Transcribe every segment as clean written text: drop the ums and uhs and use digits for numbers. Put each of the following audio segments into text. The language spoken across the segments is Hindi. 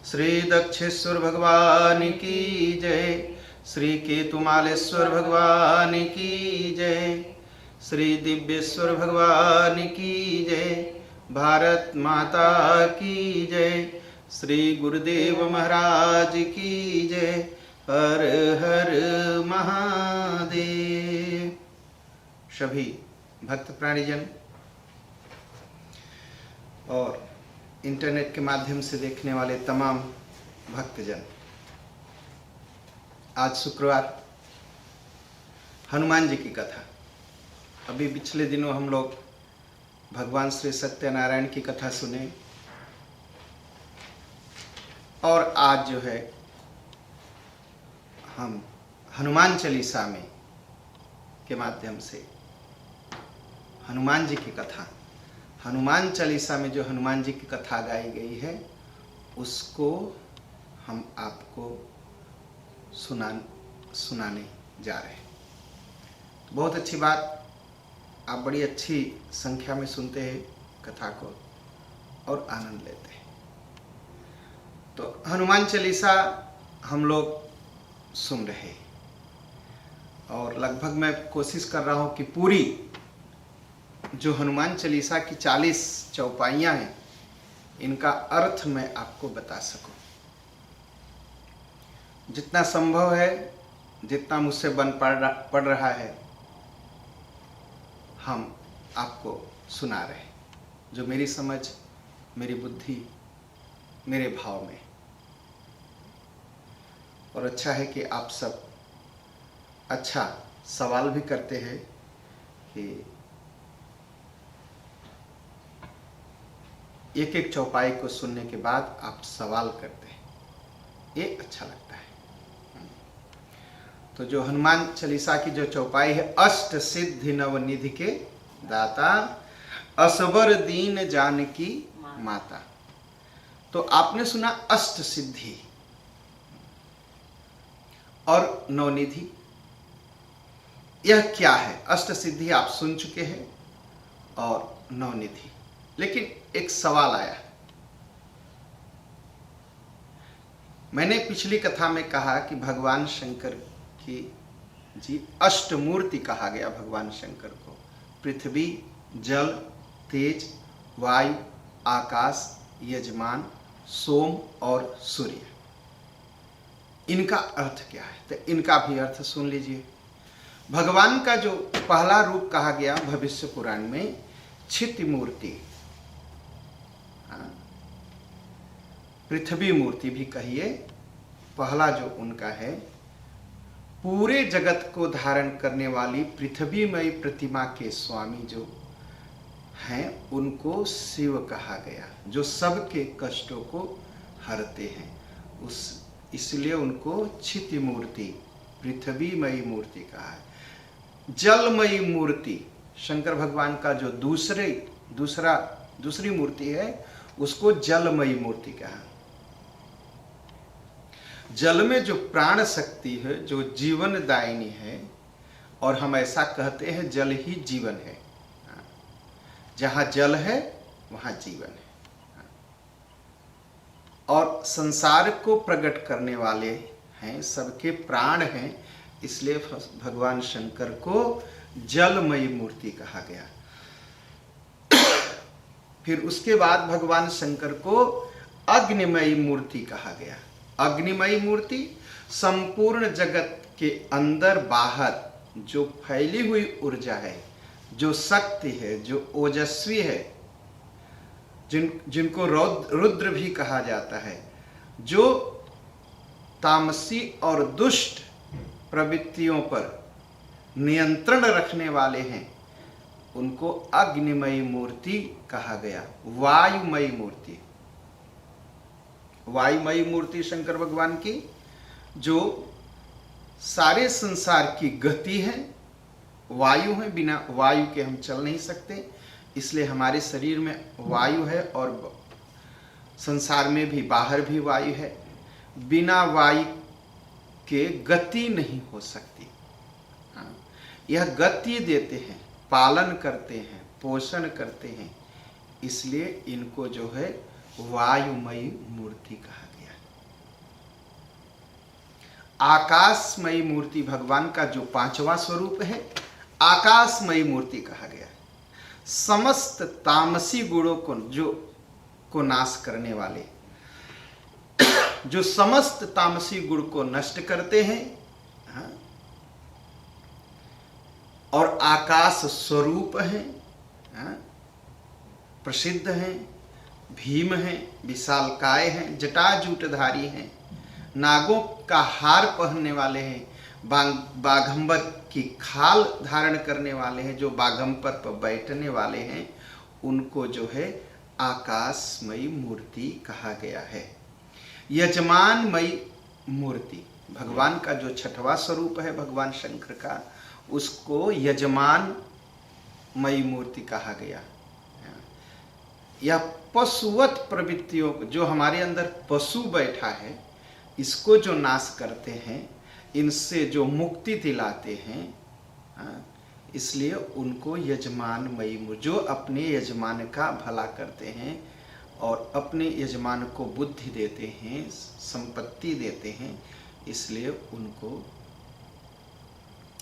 श्री दक्षेश्वर भगवान की जय। श्री केतुमालेश्वर भगवान की जय। श्री दिव्येश्वर भगवान की जय। भारत माता की जय। श्री गुरुदेव महाराज की जय। हर हर महादेव। सभी भक्त प्राणीजन और इंटरनेट के माध्यम से देखने वाले तमाम भक्तजन, आज शुक्रवार हनुमान जी की कथा। अभी पिछले दिनों हम लोग भगवान श्री सत्यनारायण की कथा सुने और आज जो है हम हनुमान चालीसा में के माध्यम से हनुमान जी की कथा, हनुमान चालीसा में जो हनुमान जी की कथा गाई गई है उसको हम आपको सुनाने जा रहे हैं। बहुत अच्छी बात, आप बड़ी अच्छी संख्या में सुनते हैं कथा को और आनंद लेते हैं। तो हनुमान चालीसा हम लोग सुन रहे हैं और लगभग मैं कोशिश कर रहा हूं कि पूरी जो हनुमान चालीसा की 40 चौपाइयाँ हैं इनका अर्थ मैं आपको बता सकूं। जितना संभव है, जितना मुझसे बन पड़ रहा है, हम आपको सुना रहे हैं, जो मेरी समझ, मेरी बुद्धि, मेरे भाव में। और अच्छा है कि आप सब अच्छा सवाल भी करते हैं कि एक एक चौपाई को सुनने के बाद आप सवाल करते हैं, ये अच्छा लगता है। तो जो हनुमान चालीसा की जो चौपाई है, अष्ट सिद्धि नवनिधि के दाता, असबर दीन जानकी माता। तो आपने सुना अष्ट सिद्धि और नवनिधि, यह क्या है? अष्ट सिद्धि आप सुन चुके हैं और नवनिधि, लेकिन एक सवाल आया। मैंने पिछली कथा में कहा कि भगवान शंकर की जी अष्टमूर्ति कहा गया भगवान शंकर को। पृथ्वी, जल, तेज, वायु, आकाश, यजमान, सोम और सूर्य। इनका अर्थ क्या है? तो इनका भी अर्थ सुन लीजिए। भगवान का जो पहला रूप कहा गया भविष्य पुराण में, क्षिति मूर्ति, पृथ्वी मूर्ति भी कहिए, पहला जो उनका है, पूरे जगत को धारण करने वाली पृथ्वीमयी प्रतिमा के स्वामी जो हैं उनको शिव कहा गया, जो सबके कष्टों को हरते हैं। इसलिए उनको क्षिति मूर्ति, पृथ्वीमयी मूर्ति कहा है। जलमयी मूर्ति, शंकर भगवान का जो दूसरी मूर्ति है उसको जलमयी मूर्ति कहा। जल में जो प्राण शक्ति है, जो जीवनदायिनी है, और हम ऐसा कहते हैं जल ही जीवन है। जहां जल है वहां जीवन है। और संसार को प्रकट करने वाले हैं, सबके प्राण हैं, इसलिए भगवान शंकर को जलमयी मूर्ति कहा गया। फिर उसके बाद भगवान शंकर को अग्निमयी मूर्ति कहा गया। अग्निमयी मूर्ति संपूर्ण जगत के अंदर बाहर जो फैली हुई ऊर्जा है, जो शक्ति है, जो ओजस्वी है, जिनको रुद्र भी कहा जाता है, जो तामसी और दुष्ट प्रवृत्तियों पर नियंत्रण रखने वाले हैं, उनको अग्निमयी मूर्ति कहा गया। वायुमयी मूर्ति, वायुमयी मूर्ति शंकर भगवान की, जो सारे संसार की गति है, वायु है, बिना वायु के हम चल नहीं सकते, इसलिए हमारे शरीर में वायु है और संसार में भी, बाहर भी वायु है। बिना वायु के गति नहीं हो सकती। यह गति देते हैं, पालन करते हैं, पोषण करते हैं, इसलिए इनको जो है वायुमयी मूर्ति कहा गया। आकाशमयी मूर्ति भगवान का जो पांचवा स्वरूप है, आकाशमयी मूर्ति कहा गया है। समस्त तामसी गुणों को नाश करने वाले, जो समस्त तामसी गुण को नष्ट करते हैं, हाँ, और आकाश स्वरूप हैं, हाँ, प्रसिद्ध हैं, भीम हैं, विशालकाय हैं, जटाजूटधारी हैं, नागों का हार पहनने वाले हैं, बाघंबर की खाल धारण करने वाले हैं, जो बाघंबर पर बैठने वाले हैं, उनको जो है आकाशमयी मूर्ति कहा गया है। यजमानमयी मूर्ति भगवान का जो छठवां स्वरूप है भगवान शंकर का, उसको यजमानमयी मूर्ति कहा गया। या पशुवत प्रवृत्तियों, जो हमारे अंदर पशु बैठा है, इसको जो नाश करते हैं, इनसे जो मुक्ति दिलाते हैं, इसलिए उनको यजमानमयी मूर्ति, जो अपने यजमान का भला करते हैं और अपने यजमान को बुद्धि देते हैं, संपत्ति देते हैं, इसलिए उनको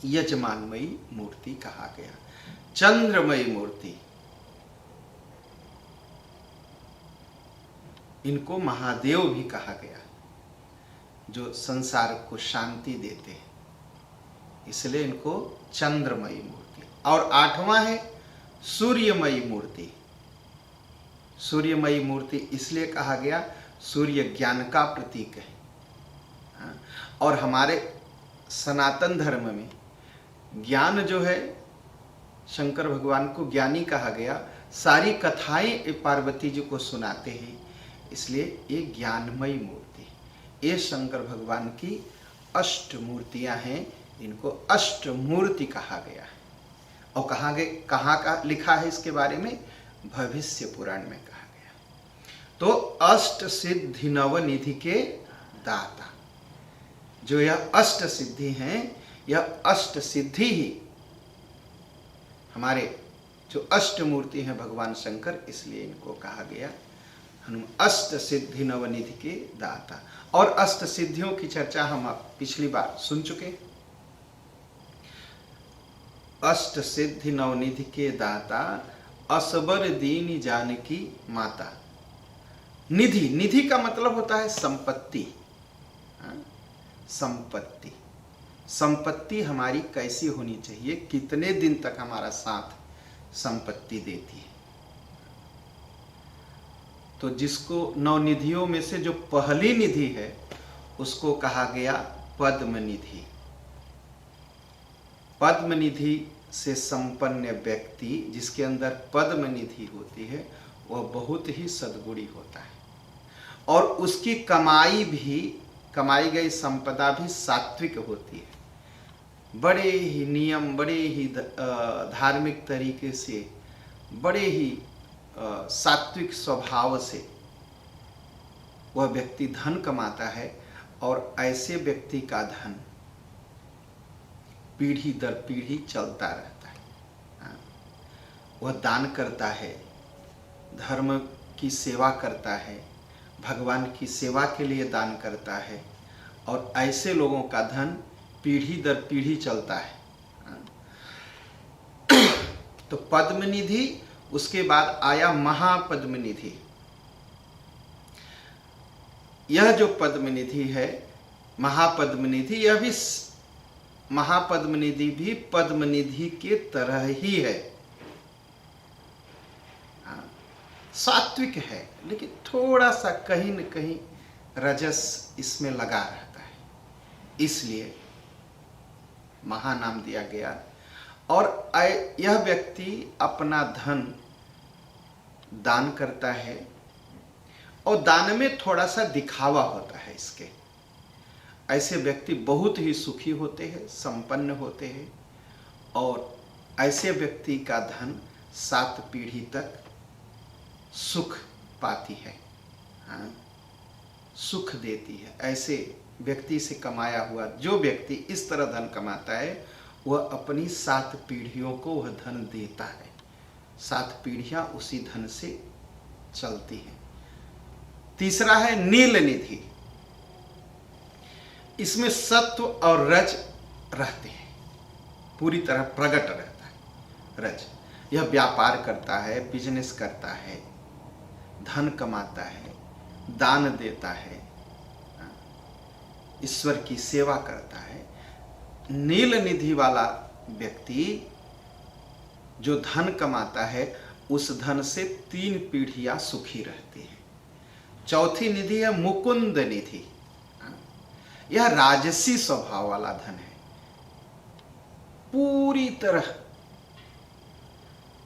यजमानमयी मूर्ति कहा गया। चंद्रमयी मूर्ति, इनको महादेव भी कहा गया, जो संसार को शांति देते हैं, इसलिए इनको चंद्रमयी मूर्ति। और आठवां है सूर्यमयी मूर्ति। सूर्यमयी मूर्ति इसलिए कहा गया, सूर्य ज्ञान का प्रतीक है, और हमारे सनातन धर्म में ज्ञान जो है, शंकर भगवान को ज्ञानी कहा गया। सारी कथाएं पार्वती जी को सुनाते हैं, इसलिए ये ज्ञानमयी मूर्ति, ये शंकर भगवान की अष्ट मूर्तियां हैं, इनको अष्टमूर्ति कहा गया है। और कहाँ का लिखा है इसके बारे में? भविष्य पुराण में कहा गया। तो अष्ट सिद्धि नवनिधि के दाता, जो यह अष्ट सिद्धि हैं, यह अष्ट सिद्धि ही हमारे जो अष्ट मूर्ति हैं भगवान शंकर, इसलिए इनको कहा गया अष्ट सिद्धि नवनिधि के दाता। और अष्ट सिद्धियों की चर्चा हम पिछली बार सुन चुके। अष्ट सिद्धि नवनिधि के दाता, असबर दीन जानकी माता। निधि, निधि का मतलब होता है संपत्ति। संपत्ति, संपत्ति हमारी कैसी होनी चाहिए, कितने दिन तक हमारा साथ संपत्ति देती है। तो जिसको नौ निधियों में से जो पहली निधि है, उसको कहा गया पद्म निधि। पद्म निधि से संपन्न व्यक्ति, जिसके अंदर पद्म निधि होती है, वह बहुत ही सद्गुणी होता है, और उसकी कमाई गई संपदा भी सात्विक होती है। बड़े ही नियम, बड़े ही धार्मिक तरीके से, बड़े ही सात्विक स्वभाव से वह व्यक्ति धन कमाता है, और ऐसे व्यक्ति का धन पीढ़ी दर पीढ़ी चलता रहता है। वह दान करता है, धर्म की सेवा करता है, भगवान की सेवा के लिए दान करता है, और ऐसे लोगों का धन पीढ़ी दर पीढ़ी चलता है। तो पद्मनिधि, उसके बाद आया महापद्मनिधि। यह जो पद्मनिधि है, महापद्मनिधि, यह भी महापद्मनिधि भी पद्मनिधि के तरह ही है। सात्विक है, लेकिन थोड़ा सा कहीं न कहीं रजस इसमें लगा रहता है, इसलिए महा नाम दिया गया। और यह व्यक्ति अपना धन दान करता है, और दान में थोड़ा सा दिखावा होता है इसके। ऐसे व्यक्ति बहुत ही सुखी होते हैं, संपन्न होते हैं, और ऐसे व्यक्ति का धन 7 पीढ़ी तक सुख पाती है, सुख देती है। ऐसे व्यक्ति से कमाया हुआ जो व्यक्ति इस तरह धन कमाता है, वह अपनी 7 पीढ़ियों को वह धन देता है। 7 पीढ़ियां उसी धन से चलती हैं। तीसरा है नील निधि। इसमें सत्व और रज रहते हैं, पूरी तरह प्रकट रहता है रज। यह व्यापार करता है, बिजनेस करता है, धन कमाता है, दान देता है, ईश्वर की सेवा करता है। नील निधि वाला व्यक्ति जो धन कमाता है, उस धन से 3 पीढ़ियां सुखी रहती है। चौथी निधि है मुकुंद निधि। यह राजसी स्वभाव वाला धन है। पूरी तरह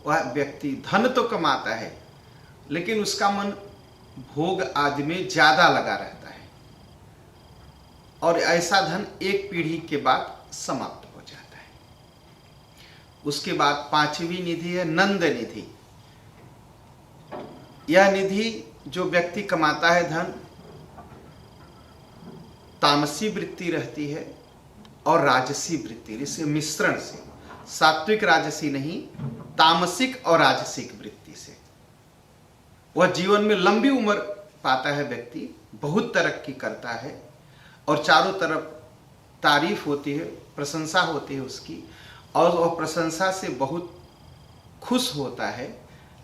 वह व्यक्ति धन तो कमाता है, लेकिन उसका मन भोग आदि में ज्यादा लगा रहता है, और ऐसा धन एक पीढ़ी के बाद समाप्त हो जाता है। उसके बाद 5वीं निधि है नंद निधि। यह निधि जो व्यक्ति कमाता है धन, तामसी वृत्ति रहती है और राजसी वृत्ति, इसे मिश्रण से, सात्विक राजसी नहीं, तामसिक और राजसिक वृत्ति से वह जीवन में लंबी उम्र पाता है। व्यक्ति बहुत तरक्की करता है और चारों तरफ तारीफ होती है, प्रशंसा होती है उसकी, और वह प्रशंसा से बहुत खुश होता है,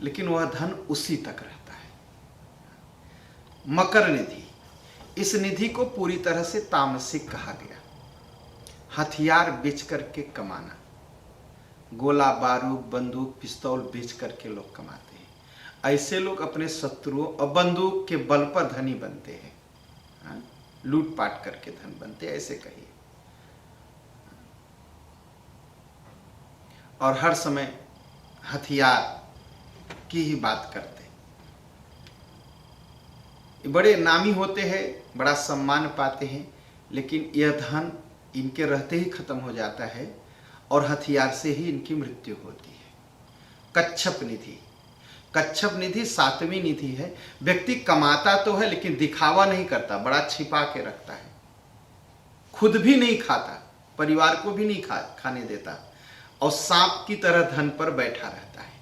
लेकिन वह धन उसी तक रहता है। मकर निधि, इस निधि को पूरी तरह से तामसिक कहा गया। हथियार बेच करके कमाना, गोला बारूद बंदूक पिस्तौल बेच करके लोग कमाते हैं। ऐसे लोग अपने शत्रुओं और बंदूक के बल पर धनी बनते हैं, लूटपाट करके धन बनते, ऐसे कहिए। और हर समय हथियार की ही बात करते। बड़े नामी होते हैं, बड़ा सम्मान पाते हैं, लेकिन यह धन इनके रहते ही खत्म हो जाता है और हथियार से ही इनकी मृत्यु होती है। कच्छप निधि, कच्छप निधि 7वीं निधि है। व्यक्ति कमाता तो है, लेकिन दिखावा नहीं करता, बड़ा छिपा के रखता है, खुद भी नहीं खाता, परिवार को भी नहीं खाने देता, और सांप की तरह धन पर बैठा रहता है।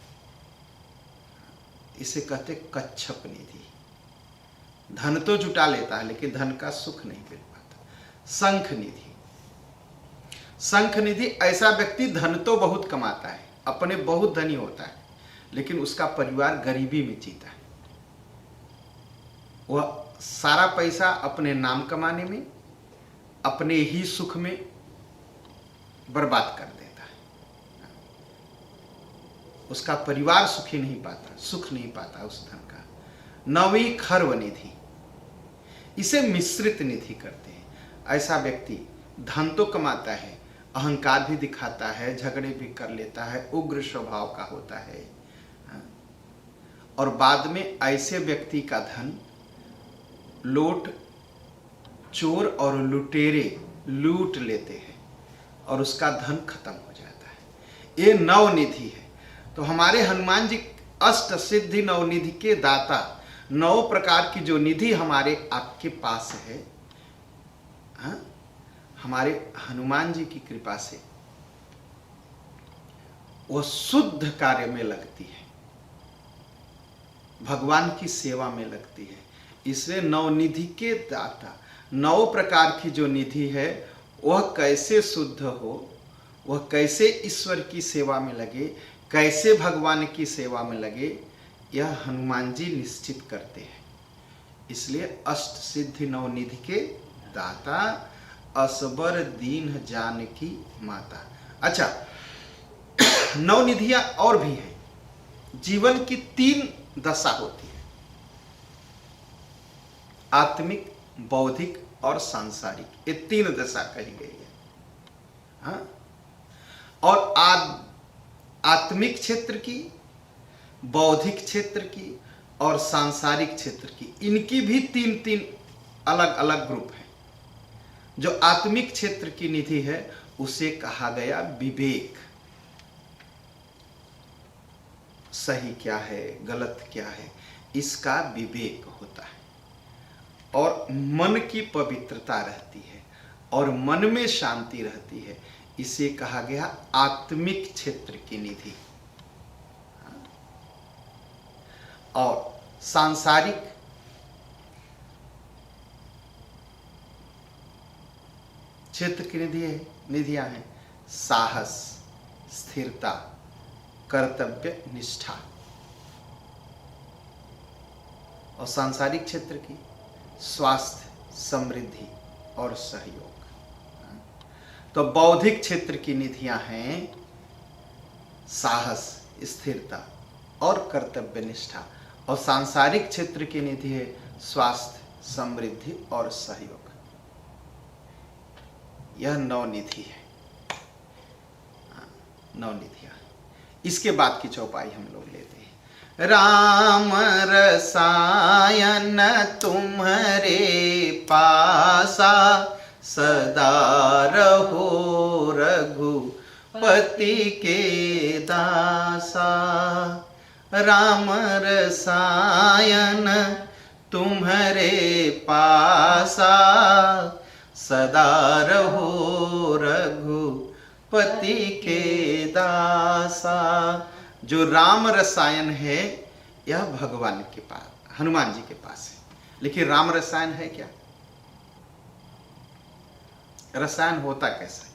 इसे कहते कच्छप निधि। धन तो जुटा लेता है, लेकिन धन का सुख नहीं मिल पाता। शंख निधि, शंख निधि ऐसा व्यक्ति धन तो बहुत कमाता है, अपने बहुत धनी होता है, लेकिन उसका परिवार गरीबी में जीता है। वह सारा पैसा अपने नाम कमाने में, अपने ही सुख में बर्बाद कर देता है। उसका परिवार सुखी नहीं पाता, सुख नहीं पाता उस धन का। 9वीं खर्व निधि, इसे मिश्रित निधि करते हैं। ऐसा व्यक्ति धन तो कमाता है, अहंकार भी दिखाता है, झगड़े भी कर लेता है, उग्र स्वभाव का होता है, और बाद में ऐसे व्यक्ति का धन लोट चोर और लुटेरे लूट लेते हैं और उसका धन खत्म हो जाता है। ये 9 निधि है। तो हमारे हनुमान जी अष्ट सिद्धि 9 निधि के दाता, 9 प्रकार की जो निधि हमारे आपके पास है, हमारे हनुमान जी की कृपा से वह शुद्ध कार्य में लगती है, भगवान की सेवा में लगती है। इसलिए 9 निधि के दाता, 9 प्रकार की जो निधि है वह कैसे शुद्ध हो, वह कैसे ईश्वर की सेवा में लगे, कैसे भगवान की सेवा में लगे, यह हनुमान जी निश्चित करते हैं। इसलिए अष्ट सिद्धि 9 निधि के दाता, असबर दीन जानकी माता। अच्छा, 9 निधियां और भी हैं। जीवन की 3 दशा होती है, आत्मिक, बौद्धिक और सांसारिक। ये 3 दशा कही गई है। हाँ? और आत्मिक क्षेत्र की, बौद्धिक क्षेत्र की और सांसारिक क्षेत्र की, इनकी भी 3 अलग अलग ग्रुप हैं। जो आत्मिक क्षेत्र की निधि है उसे कहा गया विवेक। सही क्या है, गलत क्या है, इसका विवेक होता है, और मन की पवित्रता रहती है और मन में शांति रहती है। इसे कहा गया आत्मिक क्षेत्र की निधि। और सांसारिक क्षेत्र की निधियां हैं साहस, स्थिरता, कर्तव्य निष्ठा। और सांसारिक क्षेत्र की स्वास्थ्य, समृद्धि और सहयोग। तो बौद्धिक क्षेत्र की निधियां हैं साहस, स्थिरता और कर्तव्य निष्ठा। और सांसारिक क्षेत्र की निधि है स्वास्थ्य, समृद्धि और सहयोग। यह 9 निधि है, 9 निधियां। इसके बाद की चौपाई हम लोग लेते हैं। राम रसायन तुम्हारे पासा, सदा रहो रघुपति के दासा। राम रसायन तुम्हारे पासा, सदा रहो रघुपति के दासा। जो राम रसायन है यह भगवान के पास, हनुमान जी के पास है। लेकिन राम रसायन है क्या? रसायन होता कैसा है?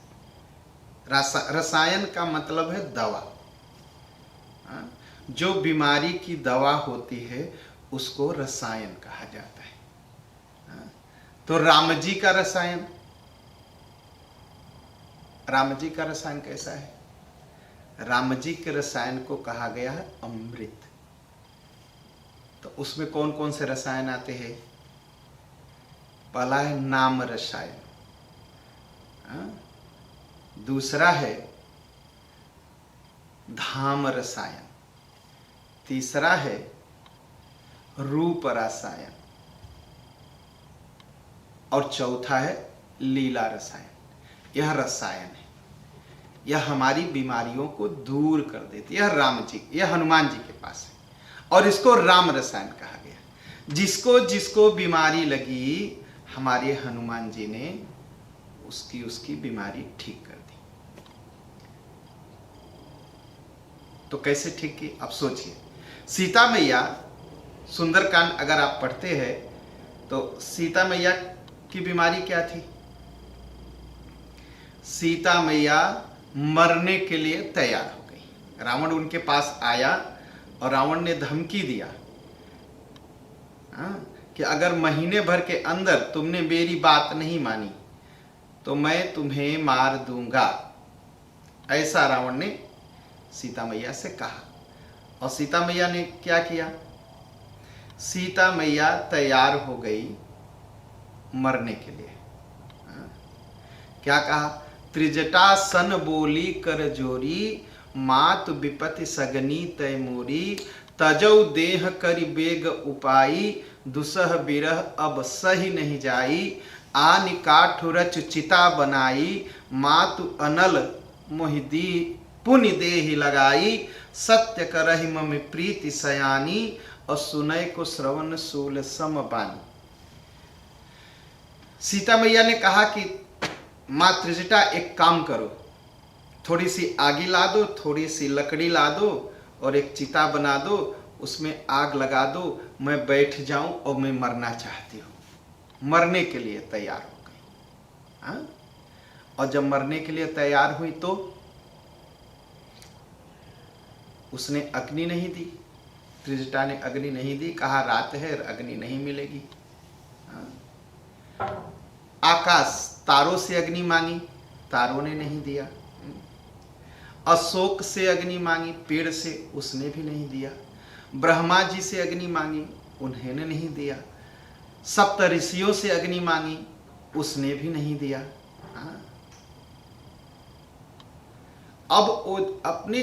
रसायन का मतलब है दवा। जो बीमारी की दवा होती है उसको रसायन कहा जाता है। तो राम जी का रसायन, राम जी का रसायन कैसा है? राम जी के रसायन को कहा गया है अमृत। तो उसमें कौन कौन से रसायन आते हैं? पहला है नाम रसायन, दूसरा है धाम रसायन, तीसरा है रूप रसायन और चौथा है लीला रसायन। यह रसायन है, यह हमारी बीमारियों को दूर कर देती है। यह राम जी, यह हनुमान जी के पास है और इसको राम रसायन कहा गया। जिसको जिसको बीमारी लगी हमारे हनुमान जी ने उसकी बीमारी ठीक कर दी। तो कैसे ठीक की? अब सोचिए, सीता मैया, सुंदरकांड अगर आप पढ़ते हैं तो सीता मैया की बीमारी क्या थी? सीता मैया मरने के लिए तैयार हो गई। रावण उनके पास आया और रावण ने धमकी दिया कि अगर महीने भर के अंदर तुमने मेरी बात नहीं मानी तो मैं तुम्हें मार दूंगा। ऐसा रावण ने सीता मैया से कहा। और सीता मैया ने क्या किया? सीता मैया तैयार हो गई मरने के लिए। क्या कहा? त्रिजटा सन बोली कर जोरी, मात विपति सगनी तय मोरी। तजौ देह करि बेग उपाई, दुसह बिरह अब सही नहीं जाई। आनि काठु रच चिता बनाई, मातु अनल मोहिदी पुनि देहि लगाई। सत्य करहि मम प्रीति सयानी, और सुनय को श्रवण सूल सम बानी। सीता मैया ने कहा कि माँ त्रिजटा एक काम करो, थोड़ी सी आगी ला दो, थोड़ी सी लकड़ी ला दो और एक चिता बना दो, उसमें आग लगा दो, मैं बैठ जाऊं और मैं मरना चाहती हूं। मरने के लिए तैयार हो गई। और जब मरने के लिए तैयार हुई तो उसने अग्नि नहीं दी। त्रिजटा ने अग्नि नहीं दी, कहा रात है अग्नि नहीं मिलेगी। आकाश, तारों से अग्नि मांगी, तारों ने नहीं दिया। अशोक से अग्नि मांगी, पेड़ से, उसने भी नहीं दिया। ब्रह्मा जी से अग्नि मांगी, उन्होंने नहीं दिया। सप्त ऋषियों से अग्नि मांगी, उसने भी नहीं दिया। अब वो अपने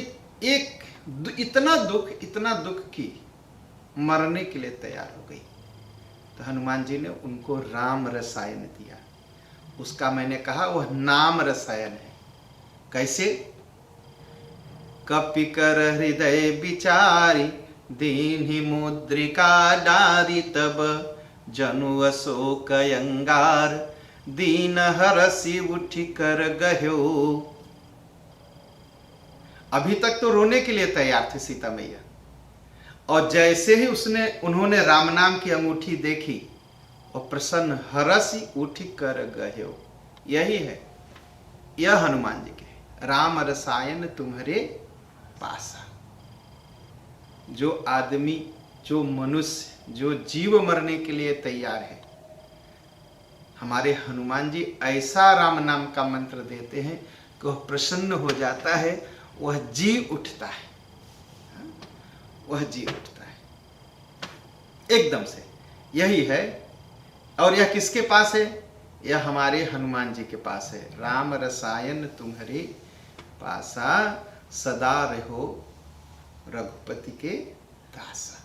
इतना दुख की मरने के लिए तैयार हो गई। तो हनुमान जी ने उनको राम रसायन दिया। उसका मैंने कहा वह नाम रसायन है। कैसे? कपि कर हृदय विचारी, दीन्हि मुद्रिका डारी। तब जनु अशोक अंगार, दीन हरसि उठि कर गह्यो। अभी तक तो रोने के लिए तैयार थे सीता मैया, और जैसे ही उन्होंने राम नाम की अंगूठी देखी और प्रसन्न हरसि उठि कर गह्यो, यही है, यह हनुमान जी के राम रसायन तुम्हारे पासा। जो आदमी, जो मनुष्य, जो जीव मरने के लिए तैयार है, हमारे हनुमान जी ऐसा राम नाम का मंत्र देते हैं कि वह प्रसन्न हो जाता है, वह जी उठता है, वह जी उठता है एकदम से। यही है। और यह किसके पास है? यह हमारे हनुमान जी के पास है। राम रसायन तुम्हारे पासा, सदा रहो रघुपति के दासा।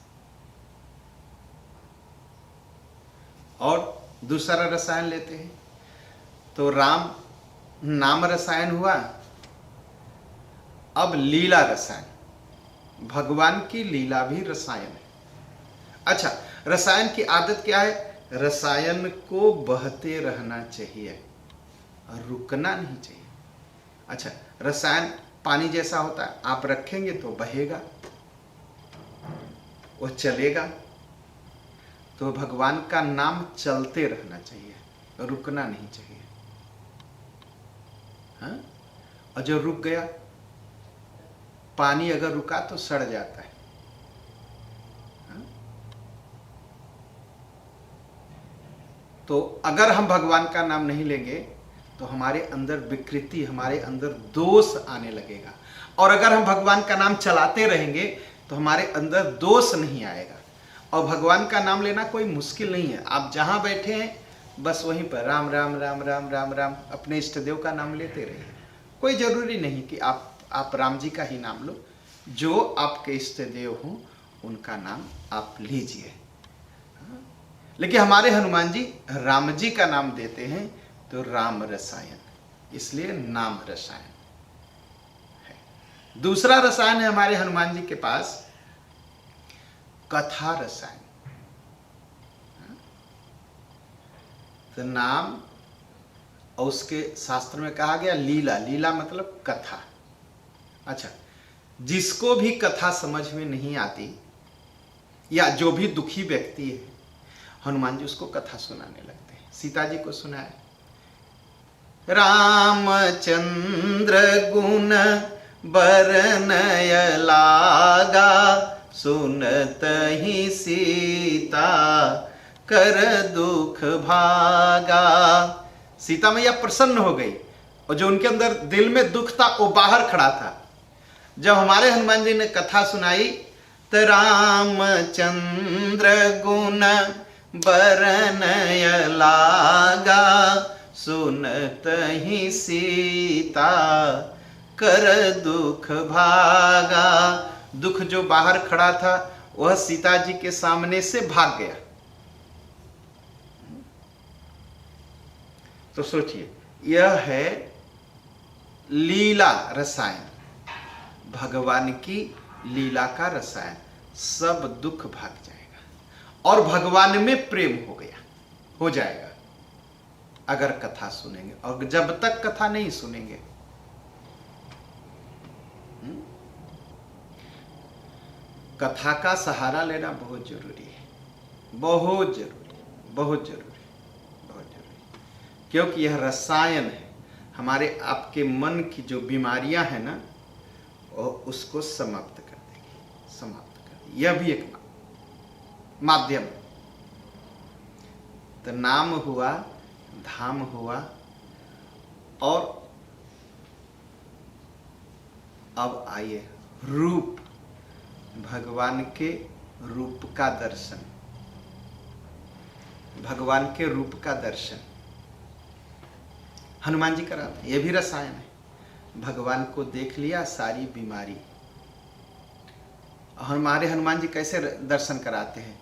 और दूसरा रसायन लेते हैं तो राम नाम रसायन हुआ। अब लीला रसायन, भगवान की लीला भी रसायन है। अच्छा, रसायन की आदत क्या है? रसायन को बहते रहना चाहिए, रुकना नहीं चाहिए। अच्छा, रसायन पानी जैसा होता है, आप रखेंगे तो बहेगा, वह चलेगा। तो भगवान का नाम चलते रहना चाहिए, रुकना नहीं चाहिए। हाँ? और जो रुक गया, पानी अगर रुका तो सड़ जाता है। हाँ? तो अगर हम भगवान का नाम नहीं लेंगे तो हमारे अंदर विकृति, हमारे अंदर दोष आने लगेगा। और अगर हम भगवान का नाम चलाते रहेंगे तो हमारे अंदर दोष नहीं आएगा। और भगवान का नाम लेना कोई मुश्किल नहीं है। आप जहां बैठे हैं बस वहीं पर राम राम राम राम राम राम अपने इष्ट देव का नाम लेते रहिए। कोई जरूरी नहीं कि आप राम जी का ही नाम लो, जो आपके इष्ट देव हों उनका नाम आप लीजिए। लेकिन हमारे हनुमान जी राम जी का नाम देते हैं तो राम रसायन, इसलिए नाम रसायन है। दूसरा रसायन है हमारे हनुमान जी के पास, कथा रसायन। तो नाम, और उसके शास्त्र में कहा गया लीला। लीला मतलब कथा। अच्छा, जिसको भी कथा समझ में नहीं आती या जो भी दुखी व्यक्ति है, हनुमान जी उसको कथा सुनाने लगते हैं। सीता जी को सुनाए, रामचंद्र गुण बरनय लागा, सुनत ही सीता कर दुख भागा। सीता मैया प्रसन्न हो गई और जो उनके अंदर दिल में दुख था वो बाहर खड़ा था। जब हमारे हनुमान जी ने कथा सुनाई तो रामचंद्र गुण बरनय लागा, सुनत ही सीता कर दुख भागा। दुख जो बाहर खड़ा था वह सीता जी के सामने से भाग गया। तो सोचिए, यह है लीला रसायन, भगवान की लीला का रसायन। सब दुख भाग जाएगा और भगवान में प्रेम हो जाएगा अगर कथा सुनेंगे। और जब तक कथा नहीं सुनेंगे, कथा का सहारा लेना बहुत जरूरी है, बहुत जरूरी, बहुत जरूरी, बहुत जरूरी। क्योंकि यह रसायन है, हमारे आपके मन की जो बीमारियां हैं ना, और उसको समाप्त कर देगी, समाप्त कर देगी। यह भी एक माध्यम। तो नाम हुआ, धाम हुआ, और अब आइए रूप, भगवान के रूप का दर्शन, भगवान के रूप का दर्शन हनुमान जी कराते हैं। यह भी रसायन है। भगवान को देख लिया, सारी बीमारी। हमारे हनुमान जी कैसे दर्शन कराते हैं?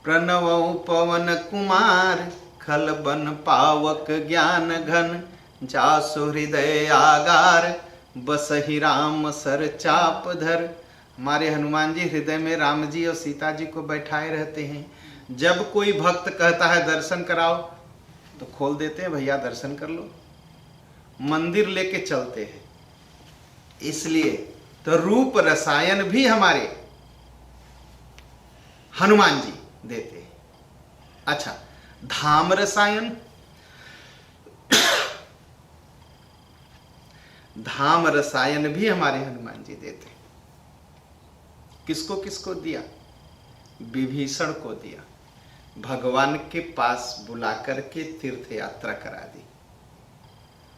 प्रणव पवन कुमार, खल बन पावक ज्ञान घन, जासु हृदय आगार, बसहि राम सर चाप धर। हमारे हनुमान जी हृदय में राम जी और सीता जी को बैठाए रहते हैं। जब कोई भक्त कहता है दर्शन कराओ तो खोल देते हैं, भैया दर्शन कर लो, मंदिर लेके चलते हैं। इसलिए तो रूप रसायन भी हमारे हनुमान जी देते हैं। अच्छा, धाम रसायन, धाम रसायन भी हमारे हनुमान जी देते। किसको किसको दिया? विभीषण को दिया, भगवान के पास बुला करके तीर्थ यात्रा करा दी।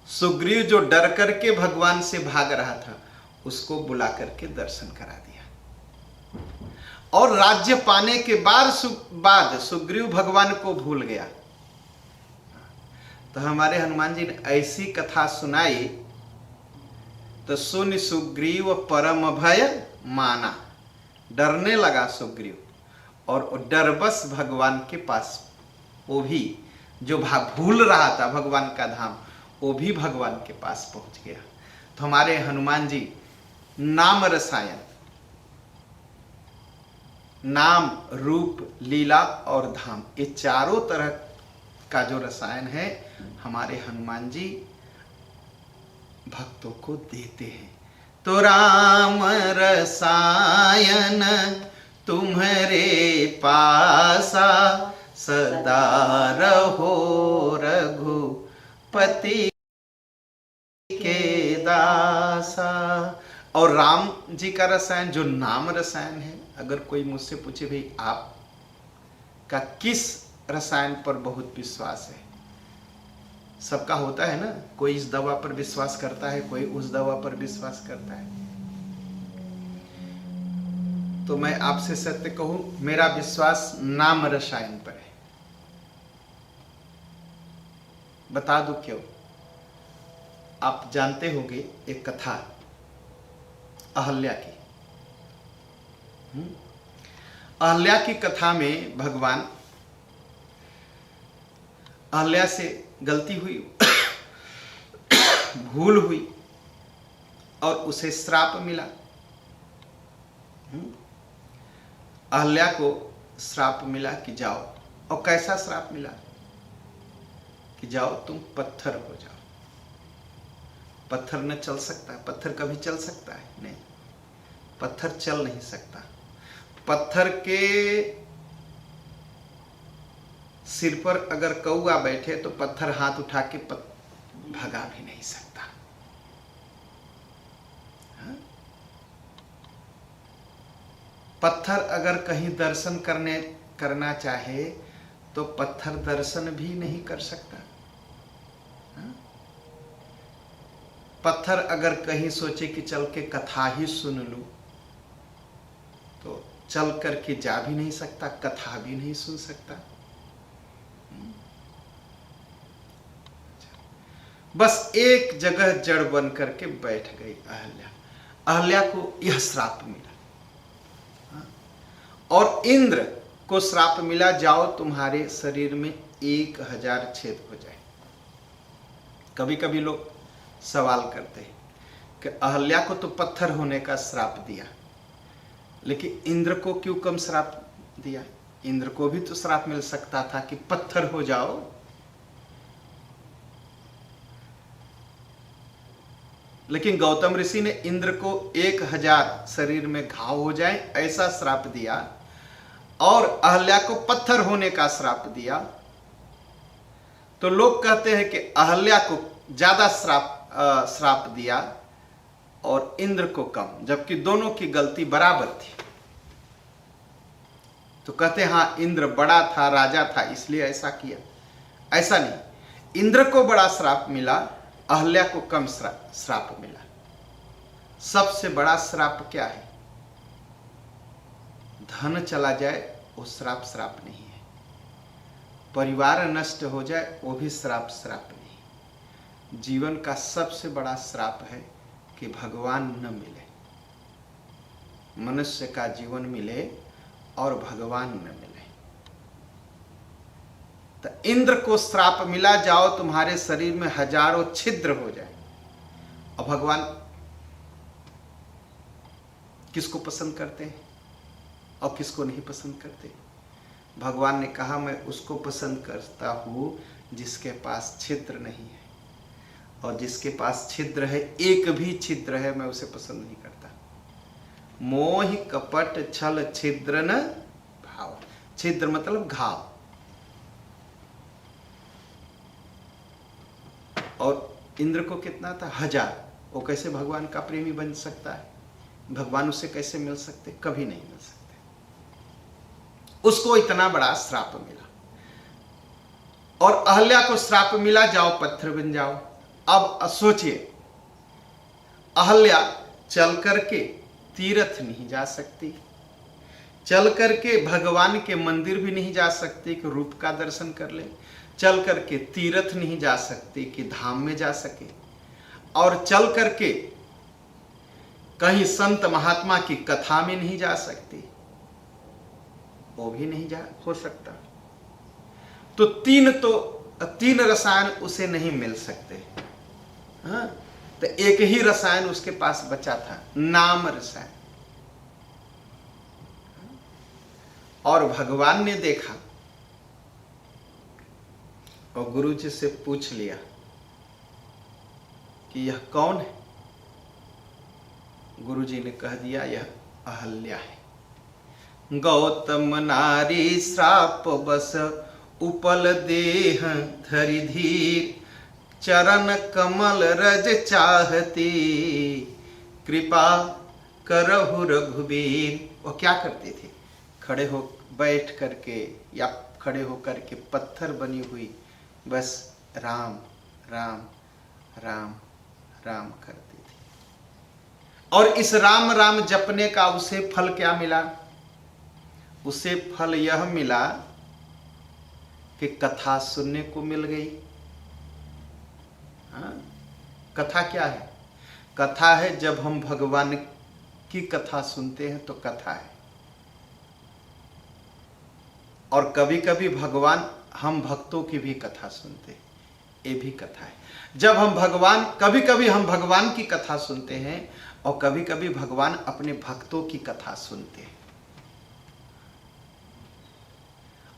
सुग्रीव जो डर करके भगवान से भाग रहा था, उसको बुला करके दर्शन करा दिया। और राज्य पाने के बाद सुग्रीव भगवान को भूल गया, तो हमारे हनुमान जी ने ऐसी कथा सुनाई, तो सुन सुग्रीव परम भय माना, डरने लगा सुग्रीव, और डरबस भगवान के पास, वो भी जो भूल रहा था भगवान का धाम, वो भी भगवान के पास पहुंच गया। तो हमारे हनुमान जी नाम रसायन, नाम, रूप, लीला और धाम, ये चारों तरह का जो रसायन है हमारे हनुमान जी भक्तों को देते हैं। तो राम रसायन तुम्हारे पासा, सदा रहो रघुपति के दासा। और राम जी का रसायन जो नाम रसायन है, अगर कोई मुझसे पूछे भाई आपका किस रसायन पर बहुत विश्वास है, सबका होता है ना, कोई इस दवा पर विश्वास करता है, कोई उस दवा पर विश्वास करता है। तो मैं आपसे सत्य कहूं, मेरा विश्वास नाम रसायन पर है। बता दूं क्यों? आप जानते होंगे एक कथा अहल्या की। अहल्या की कथा में भगवान, अहल्या से गलती हुई, भूल हुई और उसे श्राप मिला। अहल्या को श्राप मिला कि जाओ, और कैसा श्राप मिला कि जाओ तुम पत्थर हो जाओ। पत्थर न चल सकता है? पत्थर कभी चल सकता है? नहीं, पत्थर चल नहीं सकता। पत्थर के सिर पर अगर कौआ बैठे तो पत्थर हाथ उठा के भगा भी नहीं सकता। हाँ? पत्थर अगर कहीं दर्शन करना चाहे तो पत्थर दर्शन भी नहीं कर सकता। हाँ? पत्थर अगर कहीं सोचे कि चल के कथा ही सुन लूं, तो चल करके जा भी नहीं सकता, कथा भी नहीं सुन सकता। बस एक जगह जड़ बन करके बैठ गई अहल्या। अहल्या को यह श्राप मिला, और इंद्र को श्राप मिला, जाओ तुम्हारे शरीर में 1000 छेद हो जाए। कभी कभी लोग सवाल करते हैं कि अहल्या को तो पत्थर होने का श्राप दिया, लेकिन इंद्र को क्यों कम श्राप दिया? इंद्र को भी तो श्राप मिल सकता था कि पत्थर हो जाओ। लेकिन गौतम ऋषि ने इंद्र को 1000 शरीर में घाव हो जाए ऐसा श्राप दिया, और अहल्या को पत्थर होने का श्राप दिया। तो लोग कहते हैं कि अहल्या को ज्यादा श्राप दिया और इंद्र को कम, जबकि दोनों की गलती बराबर थी। तो कहते हैं हाँ, इंद्र बड़ा था, राजा था, इसलिए ऐसा किया। ऐसा नहीं, इंद्र को बड़ा श्राप मिला, अहल्या को कम श्राप मिला। सबसे बड़ा श्राप क्या है? धन चला जाए वो श्राप नहीं है, परिवार नष्ट हो जाए वो भी श्राप नहीं। जीवन का सबसे बड़ा श्राप है कि भगवान न मिले, मनुष्य का जीवन मिले और भगवान न मिले। तो इंद्र को श्राप मिला, जाओ तुम्हारे शरीर में 1000 छिद्र हो जाए। और भगवान किसको पसंद करते हैं और किसको नहीं पसंद करते? भगवान ने कहा मैं उसको पसंद करता हूं जिसके पास छिद्र नहीं है, और जिसके पास छिद्र है, एक भी छिद्र है, मैं उसे पसंद नहीं करता। मोह कपट छल छिद्र न भाव। छिद्र मतलब घाव। और इंद्र को कितना था? 1000। वो कैसे भगवान का प्रेमी बन सकता है? भगवान उससे कैसे मिल सकते? कभी नहीं मिल सकते। उसको इतना बड़ा श्राप मिला और अहल्या को श्राप मिला, जाओ पत्थर बन जाओ। अब सोचिए, अहल्या चल करके तीर्थ नहीं जा सकती, चल करके भगवान के मंदिर भी नहीं जा सकती कि रूप का दर्शन कर ले, चल करके तीर्थ नहीं जा सकती कि धाम में जा सके, और चल करके कहीं संत महात्मा की कथा में नहीं जा सकती, वो भी नहीं जा हो सकता। तो तीन रसायन उसे नहीं मिल सकते। हाँ, तो एक ही रसायन उसके पास बचा था, नाम रसायन। और भगवान ने देखा और गुरु जी से पूछ लिया कि यह कौन है? गुरु जी ने कह दिया, यह अहल्या है। गौतम नारी श्राप बस उपल देह धरि धीर, चरण कमल रज चाहती, कृपा करहु रघुबीर। वो क्या करते थे? खड़े हो बैठ करके या खड़े हो करके पत्थर बनी हुई बस राम राम राम राम करते थे। और इस राम राम जपने का उसे फल क्या मिला? उसे फल यह मिला कि कथा सुनने को मिल गई। हाँ? कथा क्या है? कथा है जब हम भगवान की कथा सुनते हैं तो कथा है। और कभी कभी भगवान हम भक्तों की भी कथा सुनते हैं, ये भी कथा है। जब हम कभी कभी हम भगवान की कथा सुनते हैं और कभी कभी भगवान अपने भक्तों की कथा सुनते हैं।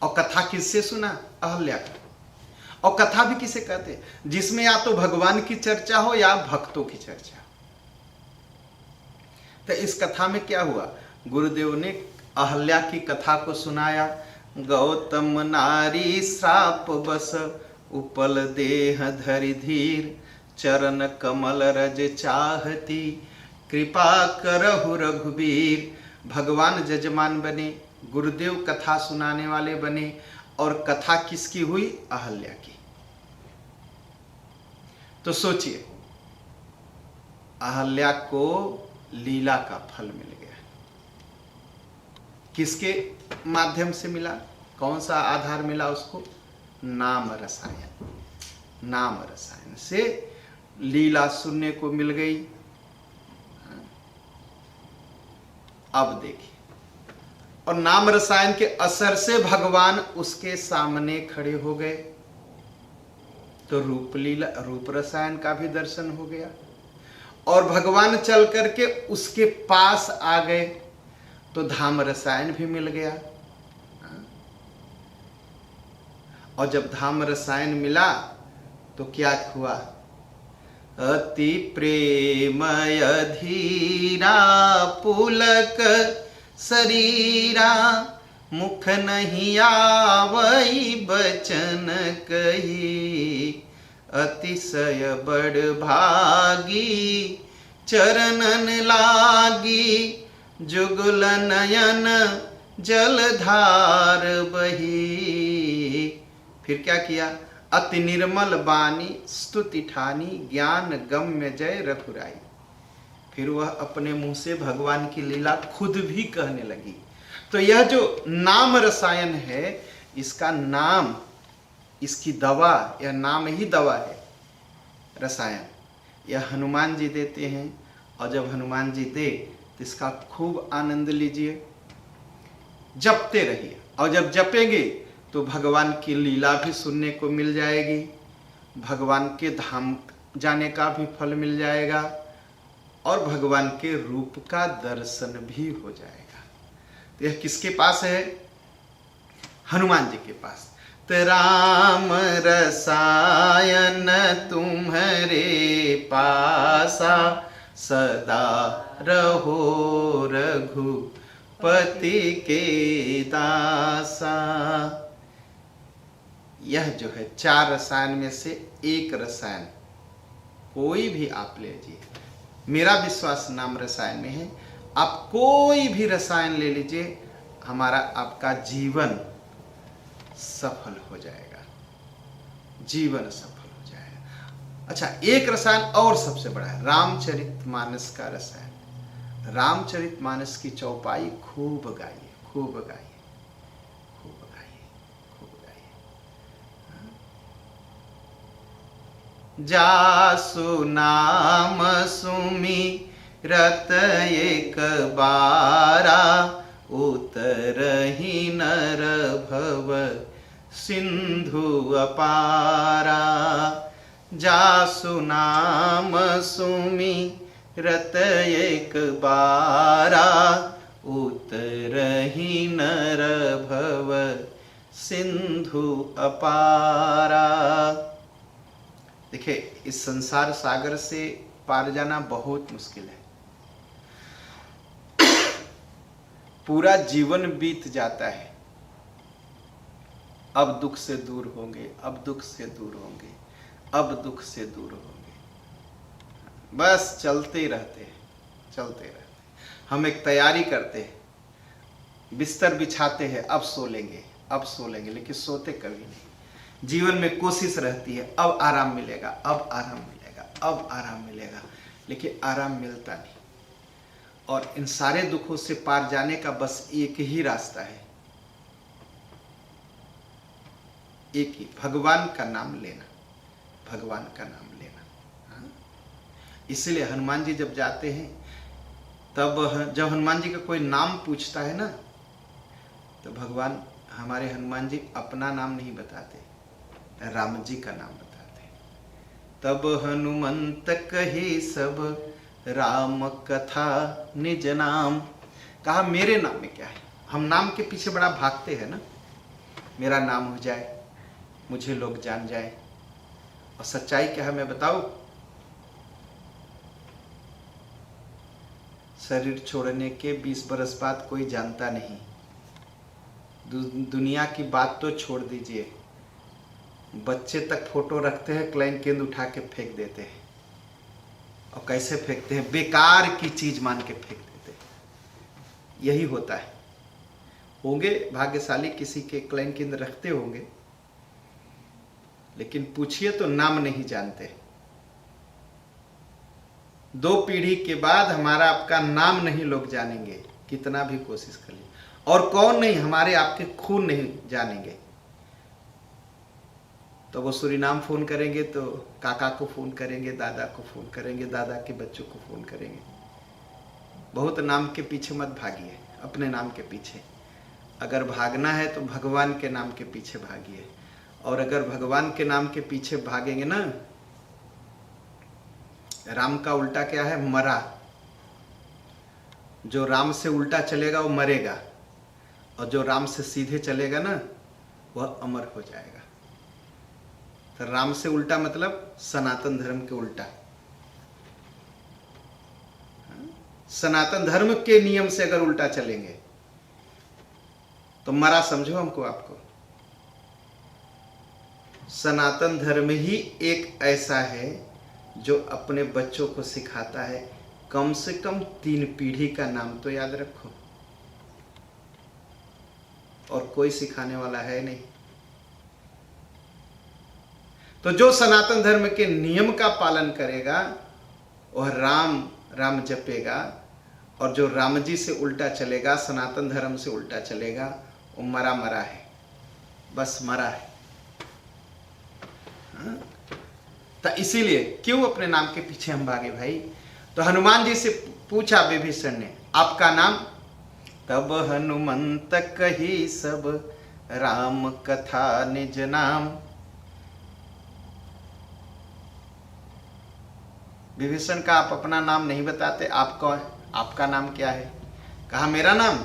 और कथा किससे सुना? अहल्या का। और कथा भी किसे कहते हैं? जिसमें या तो भगवान की चर्चा हो या भक्तों की चर्चा हो। तो इस कथा में क्या हुआ? गुरुदेव ने अहल्या की कथा को सुनाया। गौतम नारी श्राप बस उपल देह धरि धीर, चरण कमल रज चाहती, कृपा करहु रघुबीर। भगवान जजमान बने, गुरुदेव कथा सुनाने वाले बने, और कथा किसकी हुई? अहल्या की। तो सोचिए, अहल्या को लीला का फल मिल गया। किसके माध्यम से मिला? कौन सा आधार मिला उसको? नाम रसायन। नाम रसायन से लीला सुनने को मिल गई। अब देखिए, और नाम रसायन के असर से भगवान उसके सामने खड़े हो गए, तो रूप रसायन का भी दर्शन हो गया। और भगवान चल करके उसके पास आ गए तो धाम रसायन भी मिल गया। और जब धाम रसायन मिला तो क्या हुआ? अति प्रेमय धीरा पुलक शरीरा, मुख नहीं आवई बचन कही, अतिशय बड़ भागी चरणन लागी, जुगल नयन जलधार बही। फिर क्या किया? अति निर्मल बानी स्तुति ठानी, ज्ञान गम्य जय रघुराई। फिर वह अपने मुंह से भगवान की लीला खुद भी कहने लगी। तो यह जो नाम रसायन है, इसका नाम, इसकी दवा, यह नाम ही दवा है। रसायन यह हनुमान जी देते हैं, और जब हनुमान जी दे तो इसका खूब आनंद लीजिए, जपते रहिए। और जब जपेंगे तो भगवान की लीला भी सुनने को मिल जाएगी, भगवान के धाम जाने का भी फल मिल जाएगा, और भगवान के रूप का दर्शन भी हो जाएगा। तो यह किसके पास है? हनुमान जी के पास। तो राम रसायन तुम्हारे पासा, सदा रहो रघुपति के दासा। यह जो है 4 रसायन में से एक रसायन कोई भी आप ले लीजिए, मेरा विश्वास नाम रसायन में है, आप कोई भी रसायन ले लीजिए, हमारा आपका जीवन सफल हो जाएगा, जीवन सफल हो जाएगा। अच्छा, एक रसायन और सबसे बड़ा है, रामचरितमानस का रसायन। रामचरितमानस की चौपाई खूब गाइए, खूब गाइए, खूब गाइए, खूब गाइए। जासु नाम सुमिरत एक बारा, उतरहि नर भव सिंधु अपारा। जासु नाम सुमिरत एक बारा, उतरहि नर भव सिंधु अपारा। देखिए, इस संसार सागर से पार जाना बहुत मुश्किल है। पूरा जीवन बीत जाता है, अब दुख से दूर होंगे, अब दुख से दूर होंगे, अब दुख से दूर होंगे, बस चलते रहते हैं, चलते रहते हैं। हम एक तैयारी करते हैं, बिस्तर बिछाते हैं, अब सो लेंगे, अब सो लेंगे, लेकिन सोते कभी नहीं। जीवन में कोशिश रहती है, अब आराम मिलेगा, अब आराम मिलेगा, अब आराम मिलेगा, लेकिन आराम मिलता नहीं। और इन सारे दुखों से पार जाने का बस एक ही रास्ता है, एक ही, भगवान का नाम लेना, भगवान का नाम लेना। हाँ? इसलिए हनुमान जी जब जाते हैं, तब जब हनुमान जी का कोई नाम पूछता है ना, तो भगवान हमारे हनुमान जी अपना नाम नहीं बताते, राम जी का नाम बताते। तब हनुमंत कही सब राम कथा निज नाम। कहा मेरे नाम में क्या है, हम नाम के पीछे बड़ा भागते हैं ना, मेरा नाम हो जाए, मुझे लोग जान जाए। और सच्चाई क्या है मैं बताऊं, शरीर छोड़ने के 20 बरस बाद कोई जानता नहीं। दुनिया की बात तो छोड़ दीजिए, बच्चे तक फोटो रखते हैं, क्लाइन केंद्र उठा के फेंक देते हैं। और कैसे फेंकते हैं, बेकार की चीज मान के फेंक देते हैं। यही होता है। होंगे भाग्यशाली, किसी के क्लाइन केंद्र रखते होंगे, लेकिन पूछिए तो नाम नहीं जानते। 2 पीढ़ी के बाद हमारा आपका नाम नहीं लोग जानेंगे, कितना भी कोशिश कर लीजिए। और कौन नहीं, हमारे आपके खून नहीं जानेंगे। तो वो सूरीनाम फोन करेंगे तो काका को फोन करेंगे, दादा को फोन करेंगे, दादा के बच्चों को फोन करेंगे। बहुत नाम के पीछे मत भागिए, अपने नाम के पीछे। अगर भागना है तो भगवान के नाम के पीछे भागिए। और अगर भगवान के नाम के पीछे भागेंगे ना, राम का उल्टा क्या है, मरा। जो राम से उल्टा चलेगा वो मरेगा, और जो राम से सीधे चलेगा ना, वह अमर हो जाएगा। तो राम से उल्टा मतलब सनातन धर्म के उल्टा। सनातन धर्म के नियम से अगर उल्टा चलेंगे तो मरा समझो हमको, आपको। सनातन धर्म ही एक ऐसा है जो अपने बच्चों को सिखाता है, कम से कम 3 पीढ़ी का नाम तो याद रखो। और कोई सिखाने वाला है नहीं। तो जो सनातन धर्म के नियम का पालन करेगा वह राम राम जपेगा, और जो राम जी से उल्टा चलेगा, सनातन धर्म से उल्टा चलेगा, वो मरा मरा है, बस मरा है। तो इसीलिए क्यों अपने नाम के पीछे हम भागे भाई। तो हनुमान जी से पूछा विभीषण ने, आपका नाम? तब हनुमंत कही सब राम कथा निज नाम। विभीषण का आप अपना नाम नहीं बताते, आपका नाम क्या है? कहा मेरा नाम।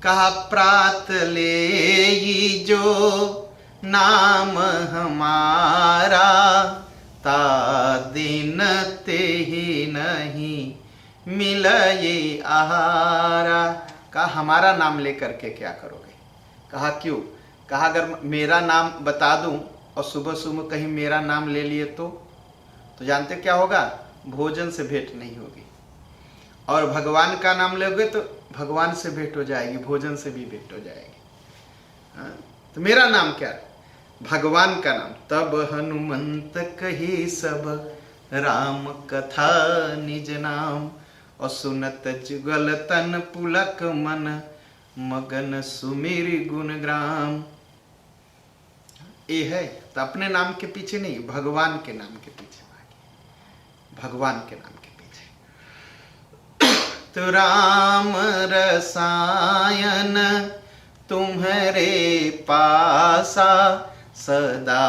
कहा प्रात ले जो नाम हमारा, ता दिन ते ही नहीं मिलये आहारा। कहा हमारा नाम लेकर के क्या करोगे? कहा क्यों? कहा अगर मेरा नाम बता दूं और सुबह सुबह कहीं मेरा नाम ले लिए तो तो जानते क्या होगा, भोजन से भेंट नहीं होगी। और भगवान का नाम लोगे तो भगवान से भेंट हो जाएगी, भोजन से भी भेंट हो जाएगी। हाँ? तो मेरा नाम क्या है, भगवान का नाम। तब हनुमंत कही सब राम कथा निज नाम, और सुनत जुगल तन पुलक मन, मगन सुमिर गुण ग्राम। ये है, तो अपने नाम के पीछे नहीं, भगवान के नाम के पीछे भागे, भगवान के नाम के पीछे। तो राम रसायन तुम्हारे पासा, सदा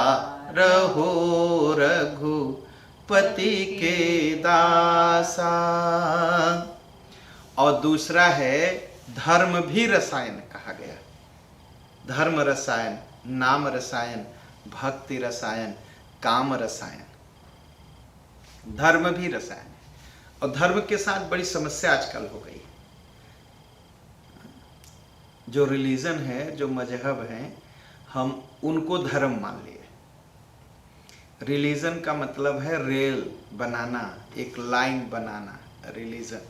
रहो रघुपति के दासा। और दूसरा है धर्म भी रसायन कहा गया। धर्म रसायन, नाम रसायन, भक्ति रसायन, काम रसायन, धर्म भी रसायन। और धर्म के साथ बड़ी समस्या आजकल हो गई। जो रिलीजन है, जो मजहब है, हम उनको धर्म मान लिए। रिलीजन का मतलब है रेल बनाना, एक लाइन बनाना, रिलीजन।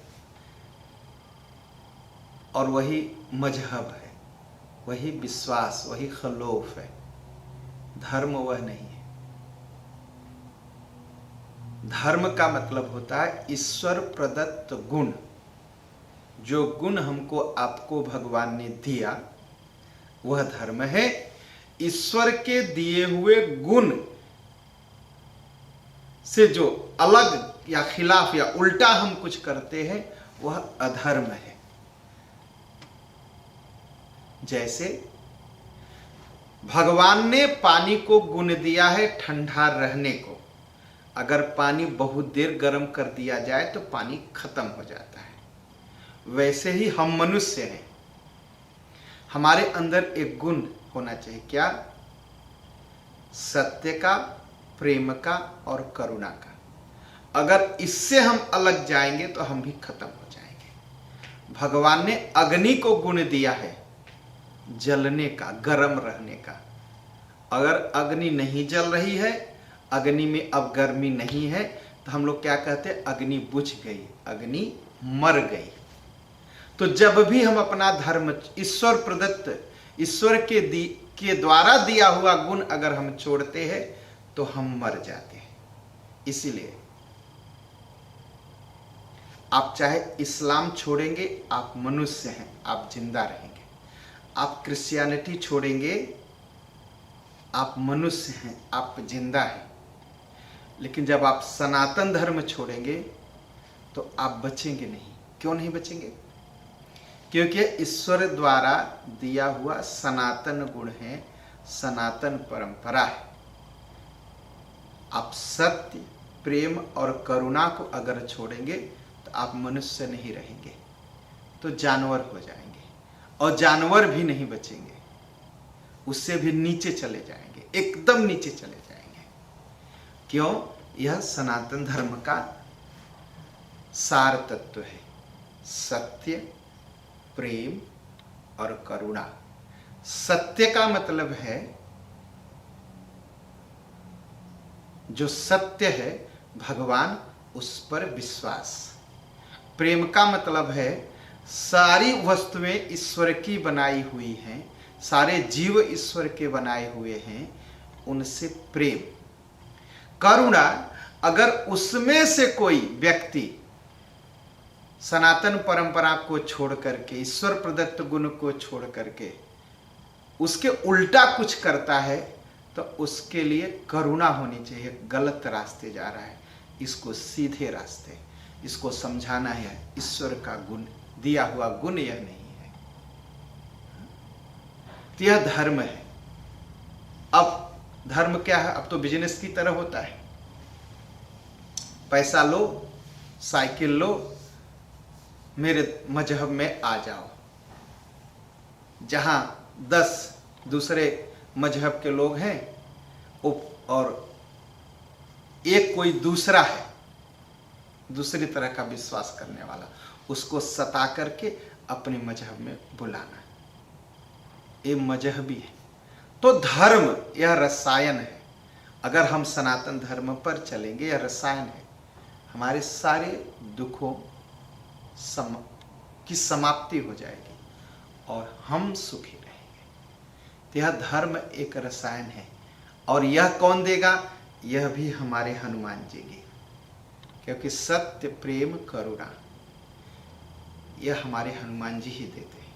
और वही मजहब है, वही विश्वास, वही खलौफ है। धर्म वह नहीं है। धर्म का मतलब होता है ईश्वर प्रदत्त गुण। जो गुण हमको आपको भगवान ने दिया वह धर्म है। ईश्वर के दिए हुए गुण से जो अलग या खिलाफ या उल्टा हम कुछ करते हैं वह अधर्म है। जैसे भगवान ने पानी को गुण दिया है ठंडा रहने को। अगर पानी बहुत देर गर्म कर दिया जाए तो पानी खत्म हो जाता है। वैसे ही हम मनुष्य हैं, हमारे अंदर एक गुण होना चाहिए, क्या? सत्य का, प्रेम का और करुणा का। अगर इससे हम अलग जाएंगे तो हम भी खत्म हो जाएंगे। भगवान ने अग्नि को गुण दिया है जलने का, गर्म रहने का। अगर अग्नि नहीं जल रही है, अग्नि में अब गर्मी नहीं है, तो हम लोग क्या कहते हैं? अग्नि बुझ गई, अग्नि मर गई। तो जब भी हम अपना धर्म, ईश्वर प्रदत्त, ईश्वर के द्वारा दिया हुआ गुण अगर हम छोड़ते हैं तो हम मर जाते हैं। इसीलिए आप चाहे इस्लाम छोड़ेंगे, आप मनुष्य हैं, आप जिंदा रहेंगे। आप क्रिश्चियनिटी छोड़ेंगे, आप मनुष्य हैं, आप जिंदा हैं। लेकिन जब आप सनातन धर्म छोड़ेंगे तो आप बचेंगे नहीं। क्यों नहीं बचेंगे? क्योंकि ईश्वर द्वारा दिया हुआ सनातन गुण है, सनातन परंपरा है। आप सत्य, प्रेम और करुणा को अगर छोड़ेंगे तो आप मनुष्य नहीं रहेंगे, तो जानवर हो जाएंगे। और जानवर भी नहीं बचेंगे, उससे भी नीचे चले जाएंगे, एकदम नीचे चले जाएंगे। क्यों? यह सनातन धर्म का सार तत्व है, सत्य, प्रेम और करुणा। सत्य का मतलब है, जो सत्य है भगवान, उस पर विश्वास। प्रेम का मतलब है सारी वस्तुएं ईश्वर की बनाई हुई हैं, सारे जीव ईश्वर के बनाए हुए हैं, उनसे प्रेम। करुणा, अगर उसमें से कोई व्यक्ति सनातन परंपरा को छोड़ करके, ईश्वर प्रदत्त गुण को छोड़ करके उसके उल्टा कुछ करता है तो उसके लिए करुणा होनी चाहिए। गलत रास्ते जा रहा है, इसको सीधे रास्ते, इसको समझाना है ईश्वर का गुण, दिया हुआ गुण यह नहीं है। तो यह धर्म है। अब धर्म क्या है? अब तो बिजनेस की तरह होता है। पैसा लो, साइकिल लो, मेरे मजहब में आ जाओ। जहां 10 दूसरे मजहब के लोग हैं और एक कोई दूसरा है, दूसरी तरह का विश्वास करने वाला, उसको सता करके अपने मजहब में बुलाना, ये मजहबी है। तो धर्म यह रसायन है। अगर हम सनातन धर्म पर चलेंगे, यह रसायन है, हमारे सारे दुखों की समाप्ति हो जाएगी और हम सुखी रहेंगे। तो यह धर्म एक रसायन है। और यह कौन देगा? यह भी हमारे हनुमान जी की, क्योंकि सत्य, प्रेम, करुणा यह हमारे हनुमान जी ही देते हैं।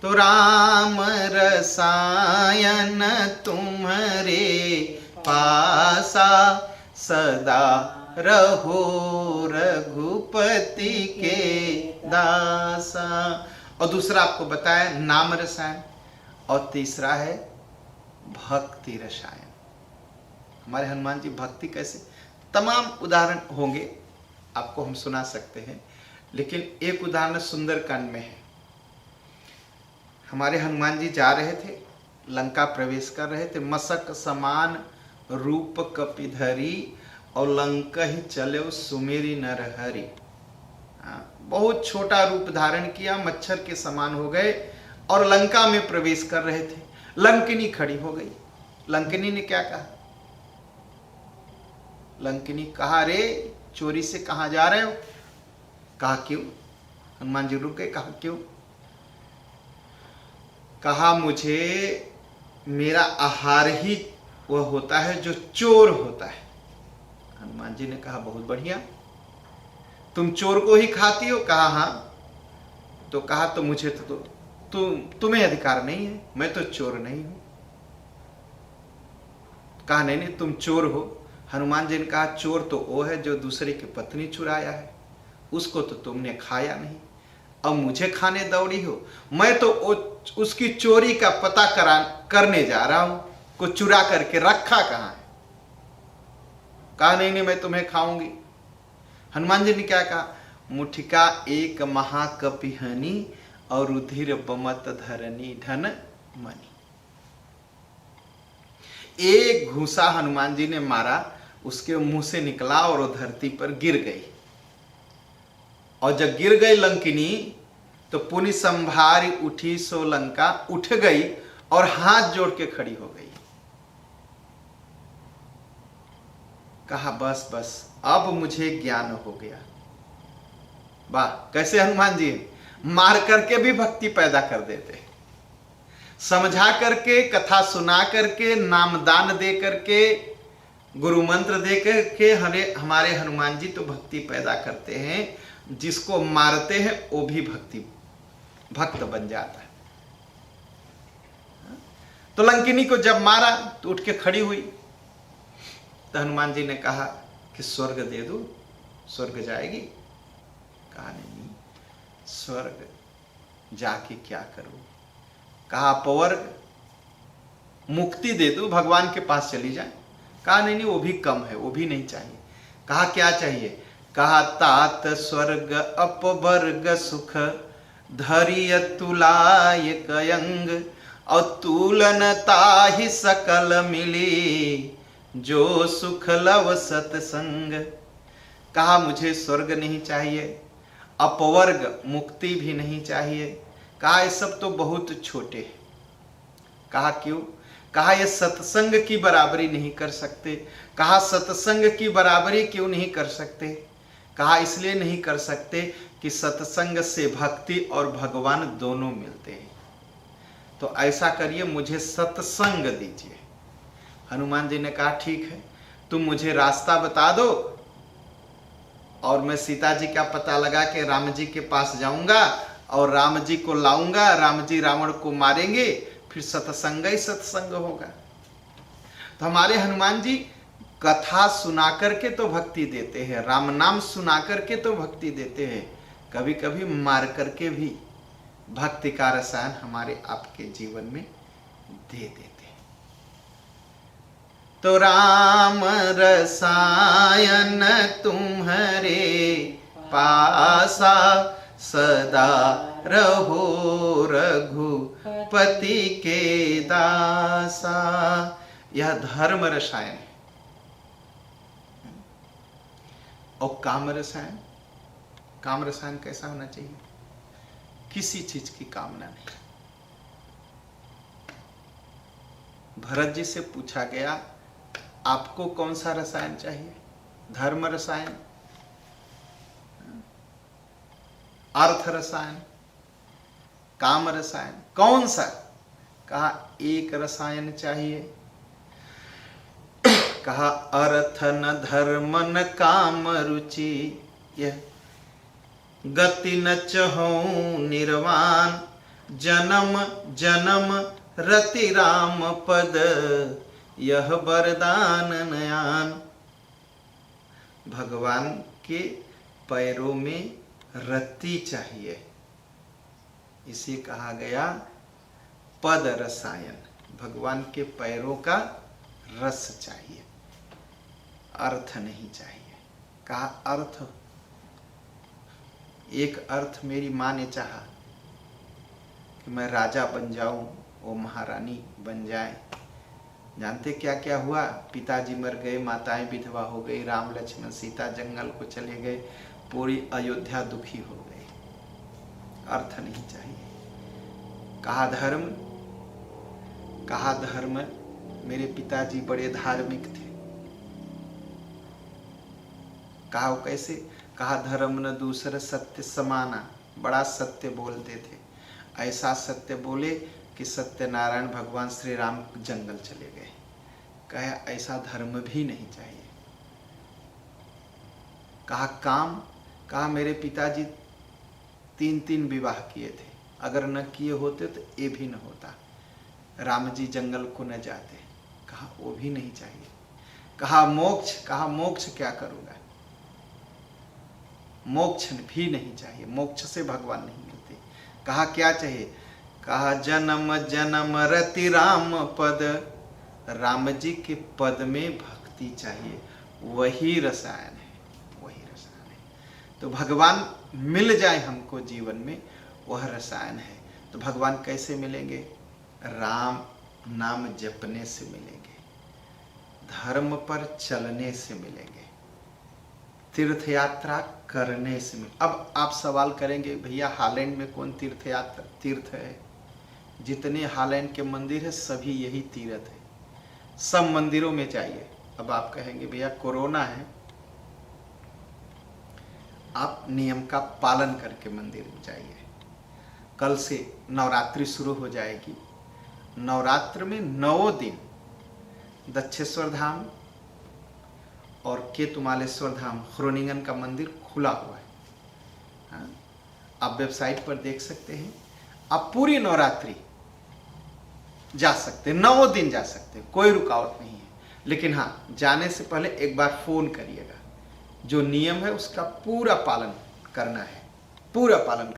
तो राम रसायन तुम्हारे पासा, सदा रहो रघुपति के दासा। और दूसरा आपको बताया नाम रसायन, और तीसरा है भक्ति रसायन। हमारे हनुमान जी भक्ति कैसे, तमाम उदाहरण होंगे, आपको हम सुना सकते हैं, लेकिन एक उदाहरण सुंदरकांड में है। हमारे हनुमान जी जा रहे थे, लंका प्रवेश कर रहे थे। मसक समान रूप कपिधरी, और लंका ही चले सुमेरी नरहरि। बहुत छोटा रूप धारण किया, मच्छर के समान हो गए और लंका में प्रवेश कर रहे थे। लंकिनी खड़ी हो गई। लंकिनी ने क्या कहा? लंकिनी कहा, रे चोरी से कहाँ जा रहे हो? कहा क्यों? हनुमान जी रुक गए। कहा क्यों? कहा मुझे मेरा आहार ही वह होता है जो चोर होता है। हनुमान जी ने कहा बहुत बढ़िया, तुम चोर को ही खाती हो? कहा हाँ। तो कहा तो मुझे तो तुम्हें अधिकार नहीं है, मैं तो चोर नहीं हूं। कहा नहीं नहीं तुम चोर हो। हनुमान जी ने कहा चोर तो वो है जो दूसरे की पत्नी चुराया है, उसको तो तुमने खाया नहीं, अब मुझे खाने दौड़ी हो। मैं तो उसकी चोरी का पता करने जा रहा हूं, को चुरा करके रखा कहां है। कहा नहीं नहीं मैं तुम्हें खाऊंगी। हनुमान जी ने क्या कहा? मुठिका एक महाकपिहनी, और रुधिर बमत धरनी धन मनी। एक घूसा हनुमान जी ने मारा, उसके मुंह से निकला और वो धरती पर गिर गई। और जब गिर गई लंकिनी, तो पुनि संभारी उठी सो लंका, उठ गई और हाथ जोड़ के खड़ी हो गई। कहा बस बस अब मुझे ज्ञान हो गया। वाह, कैसे हनुमान जी मार करके भी भक्ति पैदा कर देते, समझा करके, कथा सुना करके, नामदान दे करके, गुरु मंत्र दे करके हमारे हनुमान जी तो भक्ति पैदा करते हैं। जिसको मारते हैं वो भी भक्त बन जाता है। तो लंकिनी को जब मारा तो उठ के खड़ी हुई। तो हनुमान जी ने कहा कि स्वर्ग दे दूं, स्वर्ग जाएगी? कहा नहीं, स्वर्ग जाके क्या करूं? कहा अपवर्ग, मुक्ति दे दूं, भगवान के पास चली जाए? कहा नहीं नहीं वो भी कम है, वो भी नहीं चाहिए। कहा क्या चाहिए? कहा तात स्वर्ग अपवर्ग सुख, धरिय तुलाय कयंग, और तुलनता ही सकल मिली, जो सुख लव सतसंग। कहा मुझे स्वर्ग नहीं चाहिए, अपवर्ग मुक्ति भी नहीं चाहिए। कहा ये सब तो बहुत छोटे हैं। कहा क्यों? कहा ये सत्संग की बराबरी नहीं कर सकते। कहा सत्संग की बराबरी क्यों नहीं कर सकते? कहा इसलिए नहीं कर सकते कि सत्संग से भक्ति और भगवान दोनों मिलते हैं। तो ऐसा करिए, मुझे सत्संग दीजिए। हनुमान जी ने कहा ठीक है, तुम मुझे रास्ता बता दो और मैं सीता जी का पता लगा के राम जी के पास जाऊंगा और राम जी को लाऊंगा। राम जी रावण को मारेंगे, फिर सत्संग ही सत्संग होगा। तो हमारे हनुमान जी कथा सुना करके तो भक्ति देते हैं, राम नाम सुना करके तो भक्ति देते हैं, कभी कभी मार करके भी भक्ति का रसायन हमारे आपके जीवन में दे देते हैं। तो राम रसायन तुम्हारे पासा, सदा रहो रघुपति के दासा। यह धर्म रसायन है। और काम रसायन, काम रसायन कैसा होना चाहिए? किसी चीज की कामना नहीं। भरत जी से पूछा गया आपको कौन सा रसायन चाहिए? धर्म रसायन, अर्थ रसायन, काम रसायन, कौन सा? कहा एक रसायन चाहिए। कहा अर्थ न धर्म न काम रुचि, यह गति न चहु निर्वाण, जन्म जन्म रति राम पद, यह वरदान नयान। भगवान के पैरों में रति चाहिए, इसे कहा गया पद रसायन। भगवान के पैरों का रस चाहिए, अर्थ नहीं चाहिए। कहा अर्थ, एक अर्थ मेरी माँ ने चाहा कि मैं राजा बन जाऊं, वो महारानी बन जाए। जानते क्या क्या हुआ? पिताजी मर गए, माताएं विधवा हो गई, राम लक्ष्मण सीता जंगल को चले गए, पूरी अयोध्या दुखी हो गई। अर्थ नहीं चाहिए। कहा धर्म, कहा धर्म, मेरे पिताजी बड़े धार्मिक थे। कहा वो कैसे? कहा धर्म न दूसरे सत्य समाना, बड़ा सत्य बोलते थे। ऐसा सत्य बोले कि सत्यनारायण भगवान श्री राम जंगल चले गए। कहा ऐसा धर्म भी नहीं चाहिए। कहा काम, कहा मेरे पिताजी 3 विवाह किए थे, अगर न किए होते तो ये भी न होता, राम जी जंगल को न जाते। कहा वो भी नहीं चाहिए। कहा मोक्ष, कहा मोक्ष क्या करूँगा? मोक्ष भी नहीं चाहिए, मोक्ष से भगवान नहीं मिलते। कहा क्या चाहिए? कहा जन्म जन्म रति राम पद, राम जी के पद में भक्ति चाहिए, वही रसायन है, वही रसायन है। तो भगवान मिल जाए हमको जीवन में, वह रसायन है। तो भगवान कैसे मिलेंगे? राम नाम जपने से मिलेंगे, धर्म पर चलने से मिलेंगे, तीर्थ यात्रा करने से मिल। अब आप सवाल करेंगे भैया हालैंड में कौन तीर्थ है? जितने हालैंड के मंदिर है सभी यही तीर्थ है, सब मंदिरों में चाहिए। अब आप कहेंगे भैया कोरोना है, आप नियम का पालन करके मंदिर में जाइए। कल से नवरात्रि शुरू हो जाएगी, नवरात्र में 9 दिन दक्षेश्वर धाम और केतुमालेश्वर धाम ख्रोनिंगन का मंदिर खुला हुआ है। हाँ? आप वेबसाइट पर देख सकते हैं, आप पूरी नवरात्रि जा सकते हैं, 9 दिन जा सकते हैं, कोई रुकावट नहीं है। लेकिन हाँ, जाने से पहले एक बार फोन करिएगा, जो नियम है उसका पूरा पालन करना है, पूरा पालन।